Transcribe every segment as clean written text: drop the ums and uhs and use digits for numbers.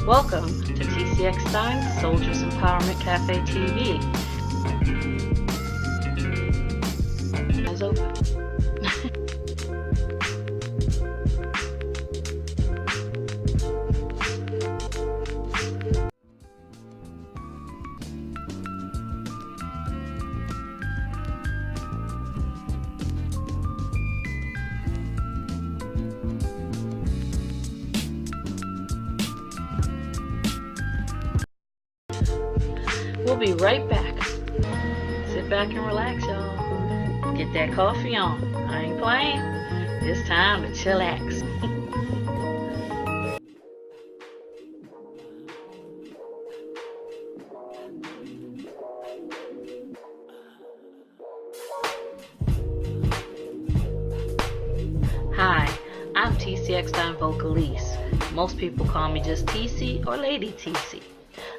Welcome to ECKSTINE Soldiers Empowerment Cafe TV. Eyes open. We'll be right back. Sit back and relax, y'all. Get that coffee on. I ain't playing. It's time to chillax. Hi, I'm TC Eckstein Vocalise. Most people call me just TC or Lady TC.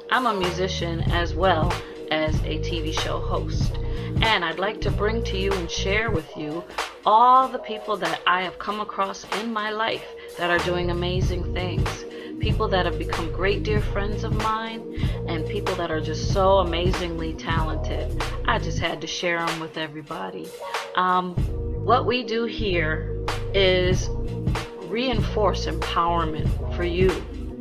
I'm a musician as well as a TV show host, and I'd like to bring to you and share with you all the people that I have come across in my life that are doing amazing things. People that have become great dear friends of mine, and people that are just so amazingly talented. I just had to share them with everybody. What we do here is reinforce empowerment for you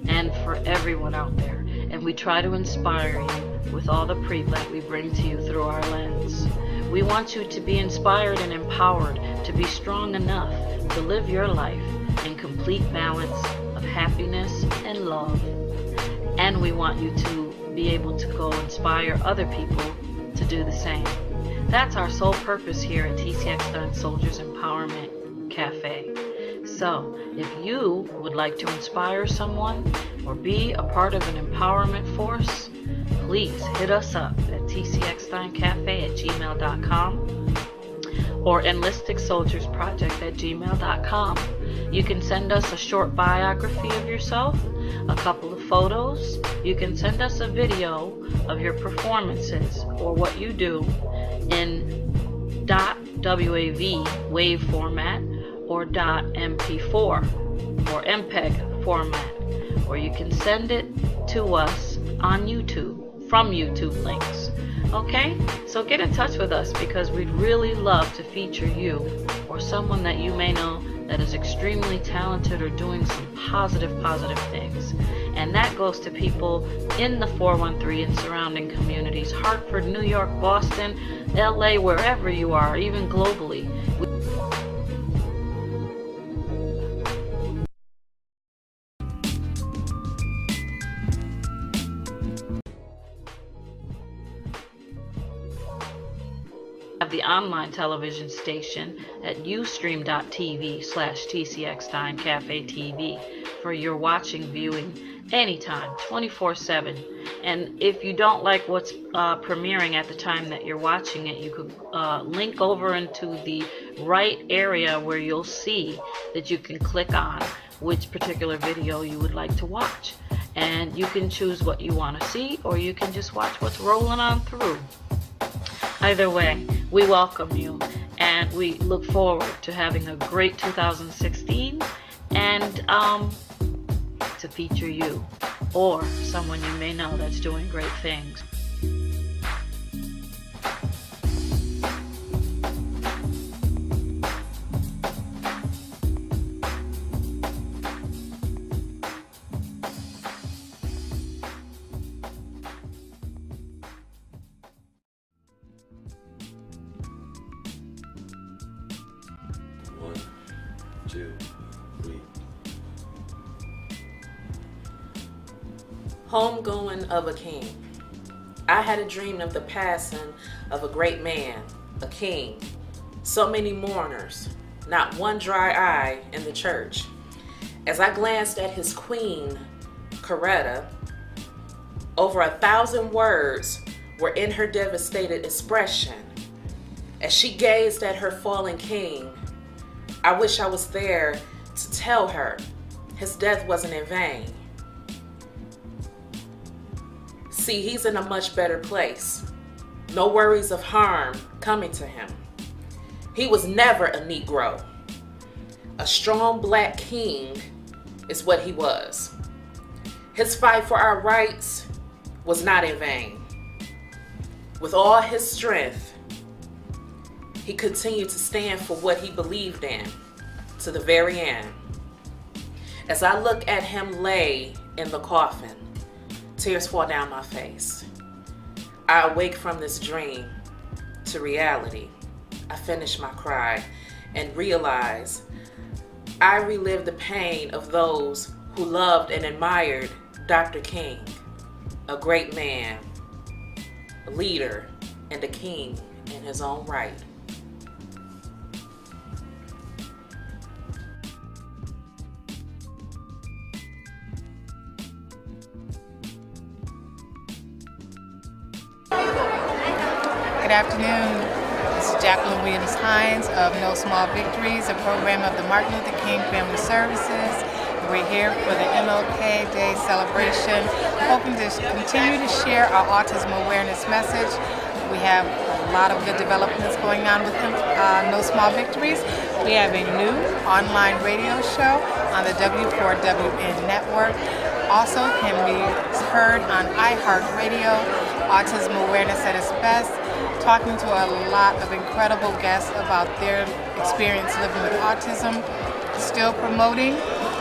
and for everyone out there. And we try to inspire you with all the that we bring to you through our lens. We want you to be inspired and empowered to be strong enough to live your life in complete balance of happiness and love. And we want you to be able to go inspire other people to do the same. That's our sole purpose here at ECKSTINE Soldiers Empowerment Cafe. So, if you would like to inspire someone or be a part of an empowerment force, please hit us up at tceckstinecafe@gmail.com or NLISTIC@gmail.com. You can send us a short biography of yourself, a couple of photos. You can send us a video of your performances or what you do in .wav wave format or .mp4 or MPEG format, or you can send it to us on YouTube from YouTube links. Okay, so get in touch with us because we'd really love to feature you or someone that you may know that is extremely talented or doing some positive things. And that goes to people in the 413 and surrounding communities, Hartford, New York, Boston, LA, wherever you are, even globally. Have the online television station at ustream.tv/TCXTime Cafe TV for your viewing anytime, 24/7. And if you don't like what's premiering at the time that you're watching it, you could link over into the right area where you'll see that you can click on which particular video you would like to watch. And you can choose what you want to see, or you can just watch what's rolling on through. Either way, we welcome you, and we look forward to having a great 2016 and to feature you or someone you may know that's doing great things. One, two, three. Homegoing of a king. I had a dream of the passing of a great man, a king. So many mourners, not one dry eye in the church. As I glanced at his queen, Coretta, over 1,000 words were in her devastated expression. As she gazed at her fallen king, I wish I was there to tell her his death wasn't in vain. See, he's in a much better place. No worries of harm coming to him. He was never a Negro. A strong black king is what he was. His fight for our rights was not in vain. With all his strength, he continued to stand for what he believed in to the very end. As I look at him lay in the coffin, tears fall down my face. I awake from this dream to reality. I finish my cry and realize I relive the pain of those who loved and admired Dr. King, a great man, a leader, and a king in his own right. Good afternoon. This is Jacqueline Williams-Hines of No Small Victories, a program of the Martin Luther King Family Services. We're here for the MLK Day celebration, hoping to continue to share our autism awareness message. We have a lot of good developments going on with No Small Victories. We have a new online radio show on the W4WN network. Also can be heard on iHeartRadio, Autism Awareness at its Best, talking to a lot of incredible guests about their experience living with autism. Still promoting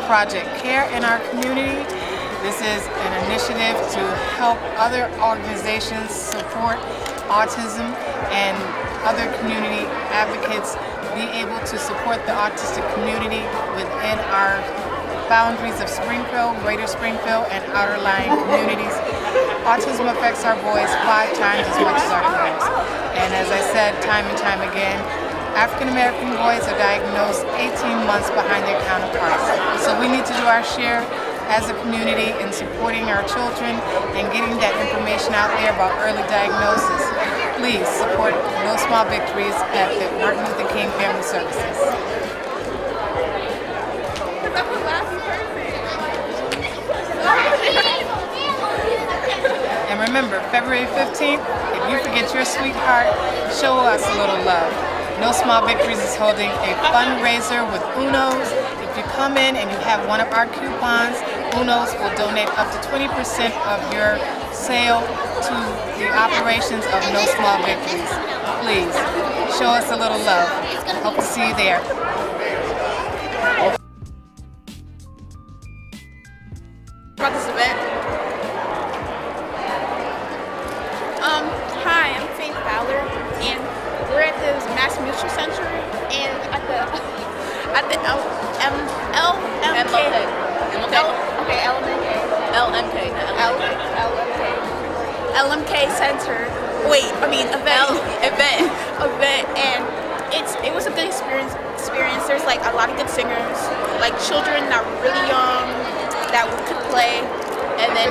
Project Care in our community. This is an initiative to help other organizations support autism and other community advocates be able to support the autistic community within our boundaries of Springfield, Greater Springfield, and outer lying communities. Autism affects our boys 5 times as much as our girls. And as I said time and time again, African American boys are diagnosed 18 months behind their counterparts. So we need to do our share as a community in supporting our children and getting that information out there about early diagnosis. Please support No Small Victories at the Martin Luther King Family Services. And remember, February 15th, if you forget your sweetheart, show us a little love. No Small Victories is holding a fundraiser with Uno's. If you come in and you have one of our coupons, Uno's will donate up to 20% of your sale to the operations of No Small Victories. Please, show us a little love. Hope to see you there. About this event. Hi, I'm Faith Fowler, and we're at the Mass Mutual Center, and at the LMK Center. Wait, I mean event, and it was a good experience. There's like a lot of good singers, like children that were really young that could play, and then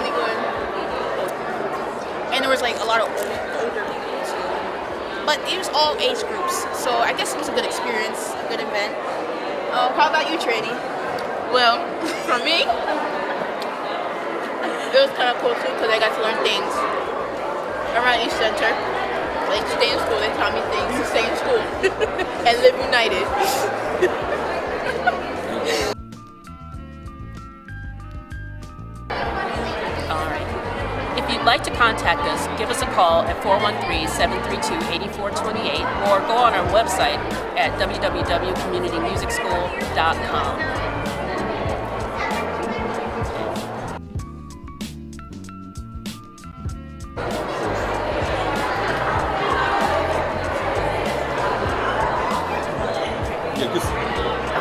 there was like a lot of older people too. But it was all age groups, so I guess it was a good experience, a good event. How about you, Trini? Well, for me, it was kind of cool too because I got to learn things around each center. Like stay in school, they taught me things to stay in school and live united. If you'd like to contact us, give us a call at 413-732-8428 or go on our website at www.communitymusicschool.com.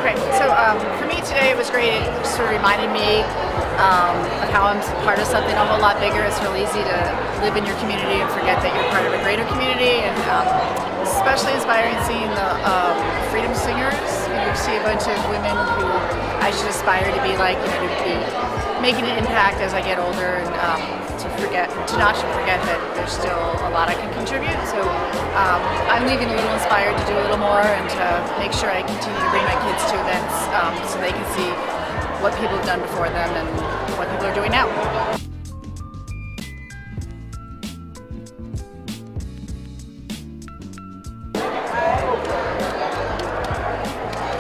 Okay, so for me today it was great. It sort of reminded me of how I'm part of something a whole lot bigger. It's really easy to live in your community and forget that you're part of a greater community, and especially inspiring seeing the freedom singers. You see a bunch of women who I should aspire to be like, to be making an impact as I get older, and to not forget that there's still a lot I can contribute. So I'm leaving a little inspired to do a little more and to make sure I continue to bring my kids to events so they can see what people have done before them and what people are doing now.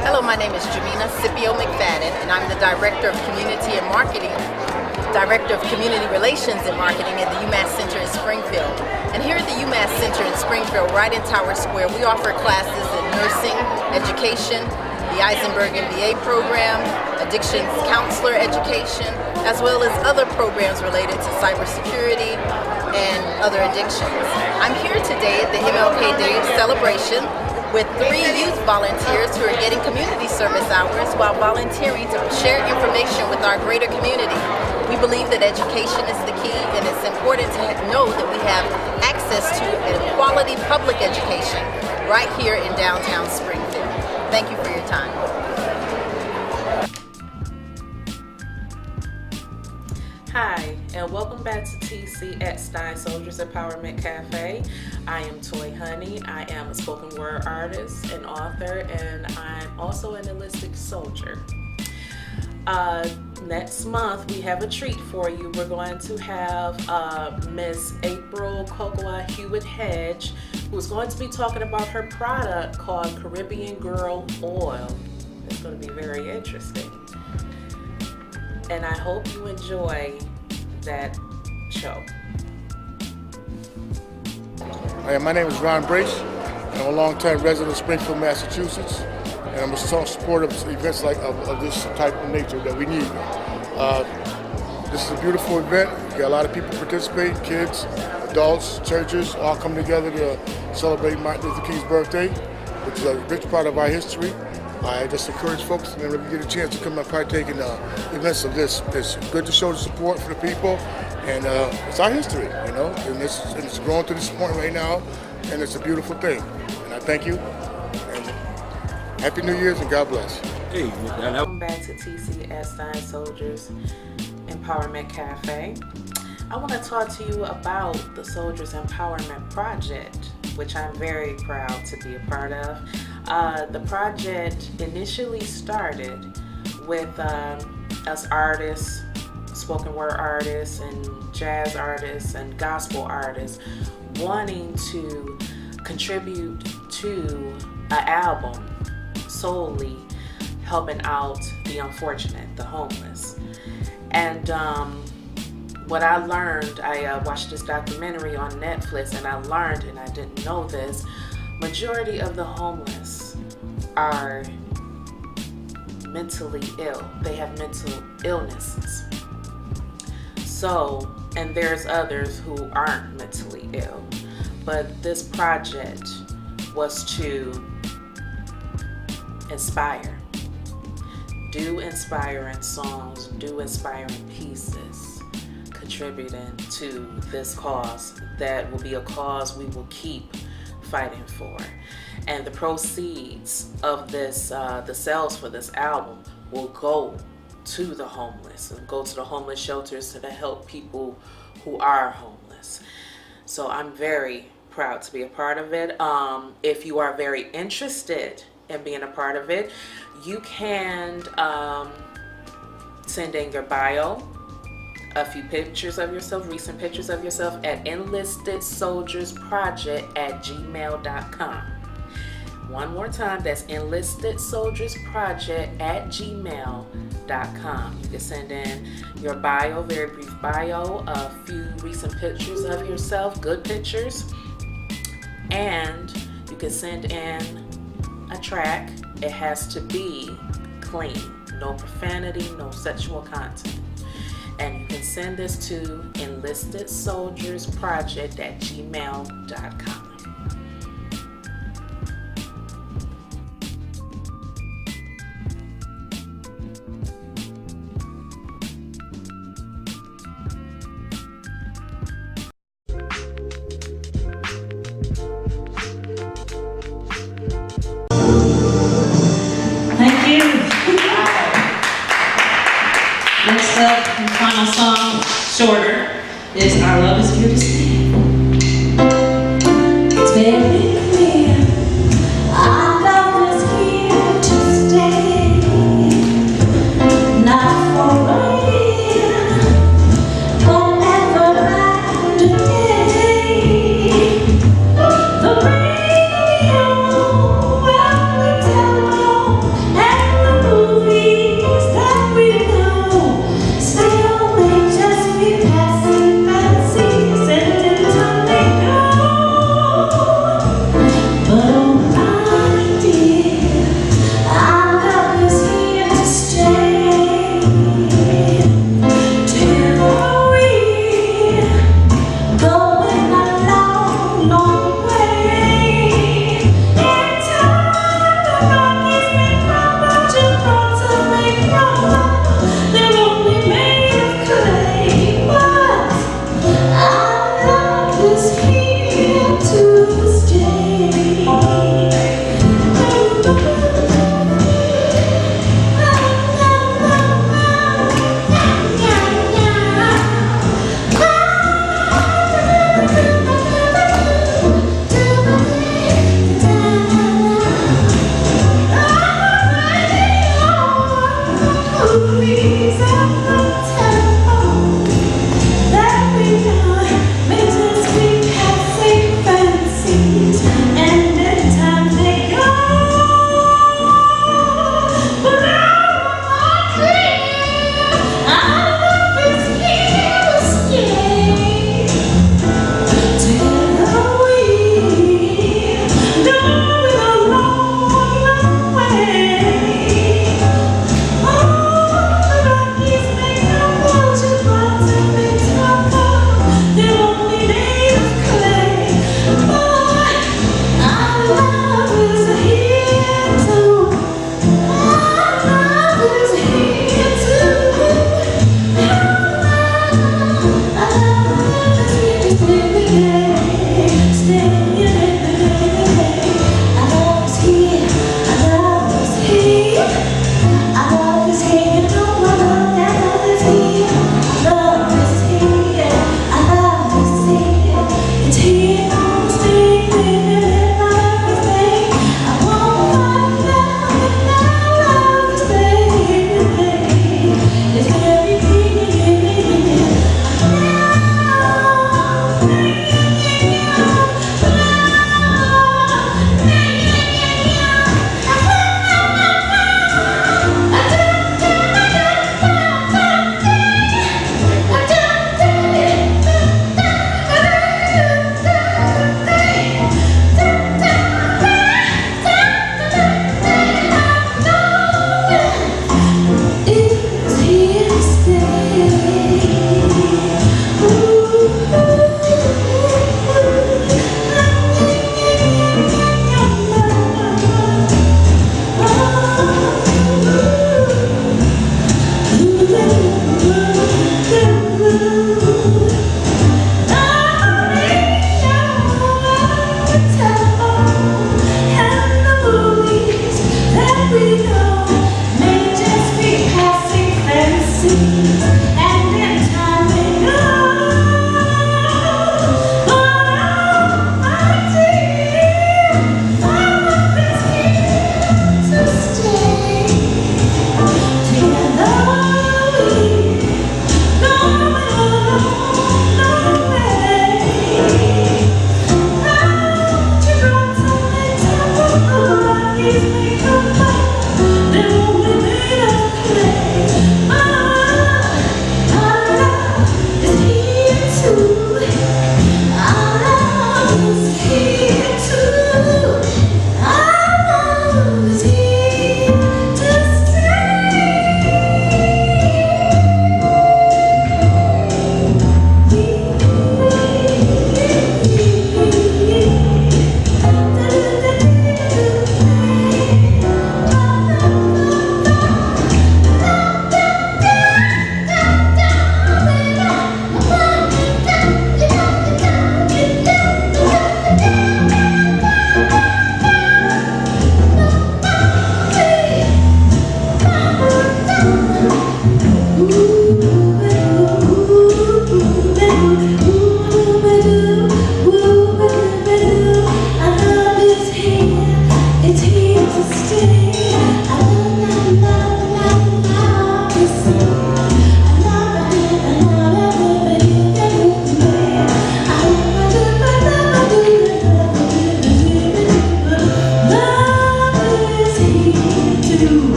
Hello, my name is Jamina Scipio McFadden, and I'm the Director of Community and Marketing Director of Community Relations and Marketing at the UMass Center in Springfield. And here at the UMass Center in Springfield, right in Tower Square, we offer classes in nursing, education, the Eisenberg MBA program, addictions counselor education, as well as other programs related to cybersecurity and other addictions. I'm here today at the MLK Day celebration with 3 youth volunteers who are getting community service hours while volunteering to share information with our greater community. We believe that education is the key, and it's important to know that we have access to a quality public education right here in downtown Springfield. Thank you for your time. Hi, and welcome back to TC Eckstein Souldiers Empowerment Cafe. I am Toy Honey. I am a spoken word artist and author, and I'm also an NLISTIC soldier. Next month we have a treat for you. We're going to have Miss April Cocoa Hewitt Hedge, who's going to be talking about her product called Caribbean Girl Oil. It's going to be very interesting. And I hope you enjoy that show. Hi, my name is Ron Brace. I'm a longtime resident of Springfield, Massachusetts, and I'm a strong supporter of events like of this type of nature that we need. This is a beautiful event. We got a lot of people participating, kids, adults, churches, all come together to celebrate Martin Luther King's birthday, which is a rich part of our history. I just encourage folks to never get a chance to come and partake in events of this. It's good to show the support for the people, and it's our history, you know, and it's growing to this point right now, and it's a beautiful thing. And I thank you, and Happy New Year's, and God bless. Hey, welcome back to TC Eckstein Souldiers Empowerment Cafe. I want to talk to you about the Souldiers Empowerment Project, which I'm very proud to be a part of. The project initially started with us artists, spoken word artists, and jazz artists, and gospel artists wanting to contribute to an album solely helping out the unfortunate, the homeless. And what I learned, I watched this documentary on Netflix, and I learned, and I didn't know this, majority of the homeless are mentally ill. They have mental illnesses. So, and there's others who aren't mentally ill. But this project was to inspire. Do inspiring songs, do inspiring pieces, contributing to this cause that will be a cause we will keep fighting for. And the proceeds of this, the sales for this album will go to the homeless, and go to the homeless shelters to help people who are homeless. So I'm very proud to be a part of it. If you are very interested in being a part of it, you can send in your bio, a few pictures of yourself, recent pictures of yourself at enlistedsoldiersproject@gmail.com. One more time, that's enlistedsoldiersproject@gmail.com. You can send in your bio, very brief bio, a few recent pictures of yourself, good pictures, and you can send in a track. It has to be clean, no profanity, no sexual content. And you can send this to enlistedsoldiersproject@gmail.com. Thank you. Next up, the final song, shorter, is Our Love Is Here to Stay. It's very clear, our love is here to stay. Not for a year, forever and a day. The radio, well, the telephone, and the movies that we know still make us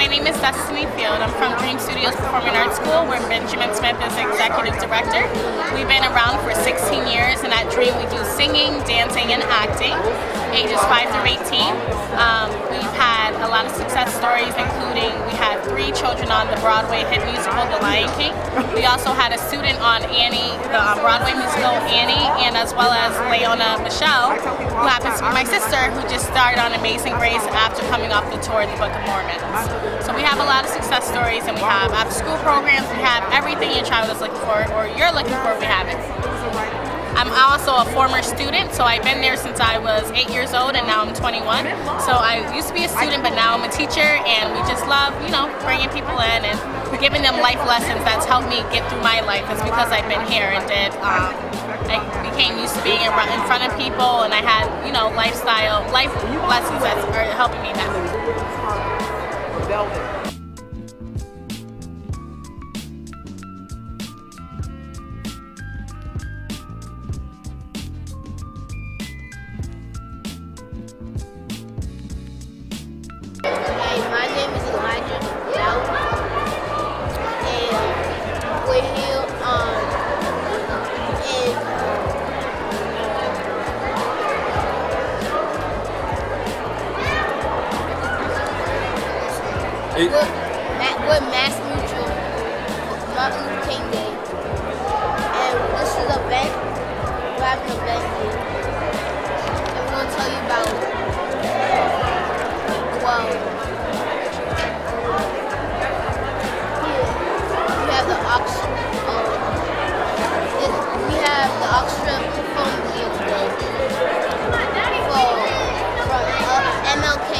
my name is Destiny Field. I'm from Dream Studios Performing Arts School, where Benjamin Smith is Executive Director. We've been around for 16 years, and at Dream we do singing, dancing, and acting, ages 5 through 18. We've had a lot of success stories, including we had 3 children on the Broadway hit musical, The Lion King. We also had a student on Annie, the Broadway musical Annie, and as well as Leona Michelle, who happens to be my sister, who just starred on Amazing Grace after coming off the tour of the Book of Mormon. So we have a lot of success stories, and we have after-school programs. We have everything your child is looking for, or you're looking for, we have it. I'm also a former student, so I've been there since I was 8 years old, and now I'm 21. So I used to be a student, but now I'm a teacher, and we just love, you know, bringing people in and giving them life lessons. That's helped me get through my life. It's because I've been here and I became used to being in front of people, and I had, you know, life lessons that are helping me now. My name is Elijah Bell, and we're here with Mass Mutual Martin Luther King Day, and this is an event. We're having an event here, and we're going to tell you about we have the orchestra performing here today from MLK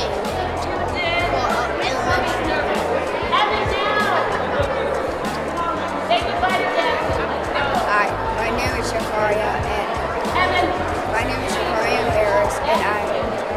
for elementary. Hi, my name is Shakaria Harris, and I'm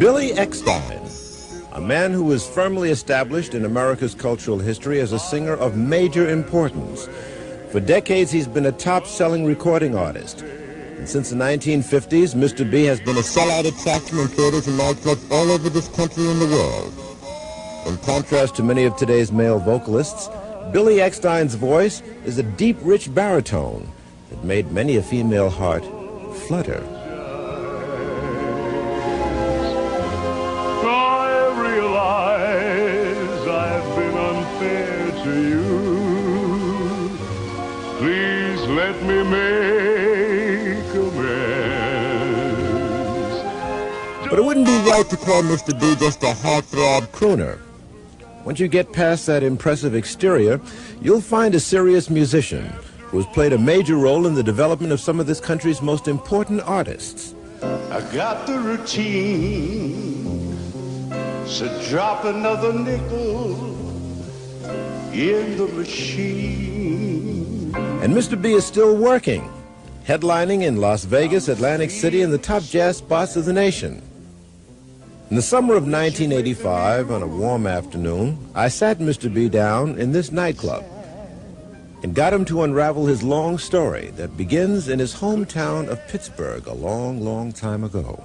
Billy Eckstein, a man who was firmly established in America's cultural history as a singer of major importance. For decades, he's been a top-selling recording artist. And since the 1950s, Mr. B has been a sellout attraction in theaters and nightclubs all over this country and the world. In contrast to many of today's male vocalists, Billy Eckstein's voice is a deep, rich baritone that made many a female heart flutter. I realize I've been unfair to you. Please let me make amends. But it wouldn't be right to call Mr. B just a heartthrob crooner. Once you get past that impressive exterior, you'll find a serious musician who has played a major role in the development of some of this country's most important artists. I got the routine, so drop another nickel in the machine. And Mr. B is still working, headlining in Las Vegas, Atlantic City, and the top jazz spots of the nation. In the summer of 1985, on a warm afternoon, I sat Mr. B down in this nightclub and got him to unravel his long story that begins in his hometown of Pittsburgh a long, long time ago.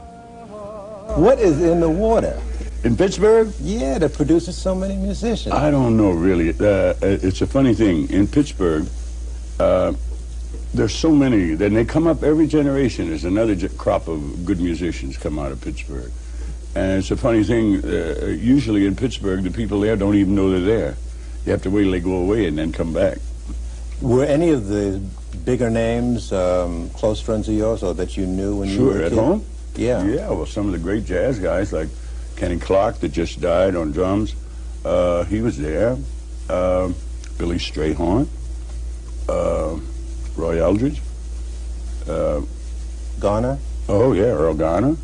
What is in the water? In Pittsburgh? Yeah, that produces so many musicians. I don't know, really. It's a funny thing. In Pittsburgh, there's so many. Then they come up every generation. There's another crop of good musicians come out of Pittsburgh. And it's a funny thing, usually in Pittsburgh, the people there don't even know they're there. You have to wait till they go away and then come back. Were any of the bigger names close friends of yours, or that you knew when you were a kid? Sure, at home? Yeah. Yeah, well, some of the great jazz guys, like Kenny Clark, that just died on drums, he was there. Billy Strayhorn, Roy Eldridge. Garner? Oh, yeah, Earl Garner.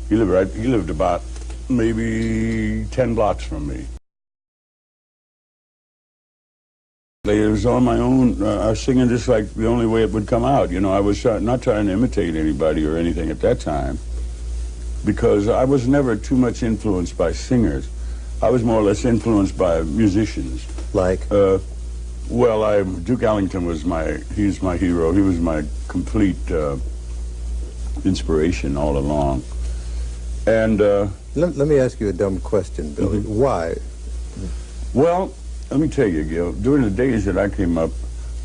He lived about maybe 10 blocks from me. It was on my own. I was singing just like the only way it would come out. You know, I was not trying to imitate anybody or anything at that time, because I was never too much influenced by singers. I was more or less influenced by musicians. Like? Well, Duke Ellington was he's my hero. He was my complete inspiration all along. And let me ask you a dumb question, Billy. Mm-hmm. Why? Well, let me tell you, Gil. During the days that I came up,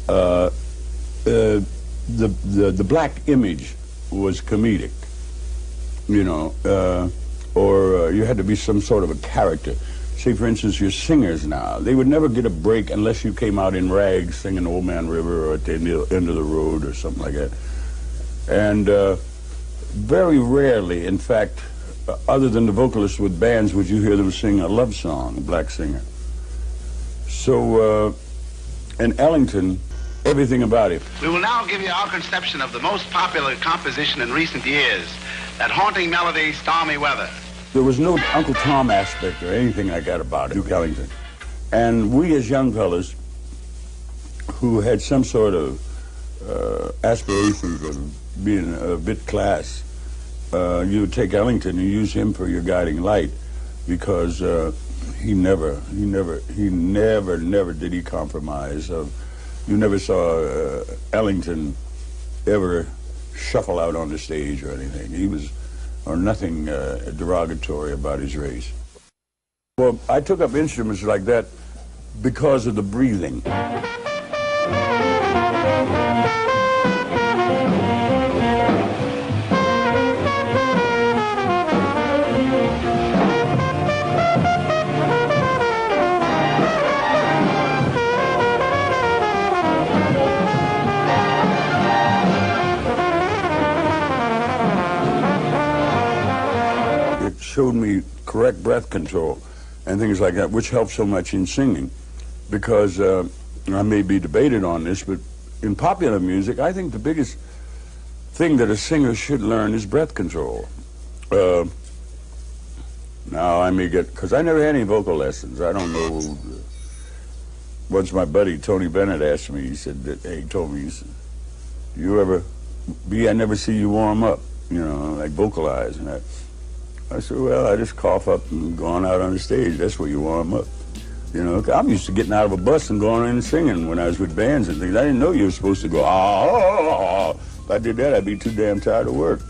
the black image was comedic, you know, or you had to be some sort of a character. Say, for instance, your singers now, they would never get a break unless you came out in rags singing Old Man River or At the End of the Road or something like that. And very rarely, in fact, other than the vocalists with bands, would you hear them sing a love song, a black singer. So, and Ellington, everything about it. We will now give you our conception of the most popular composition in recent years, that haunting melody, Stormy Weather. There was no Uncle Tom aspect or anything like that about it, Duke Ellington. And we as young fellas who had some sort of aspirations of being a bit class, you would take Ellington and use him for your guiding light, because he never did he compromise. You never saw Ellington ever shuffle out on the stage or anything. He was, or nothing derogatory about his race. Well, I took up instruments like that because of the breathing. Showed me correct breath control and things like that, which helped so much in singing, because I may be debated on this, but in popular music, I think the biggest thing that a singer should learn is breath control. Now I may get, because I never had any vocal lessons. I don't know. Once my buddy Tony Bennett asked me, he said that, he told me, he said, "You ever, B, I never see you warm up, you know, like vocalize and that." I said, well, I just cough up and go on out on the stage. That's where you warm up. You know, I'm used to getting out of a bus and going in and singing when I was with bands and things. I didn't know you were supposed to go, ah. If I did that, I'd be too damn tired of work.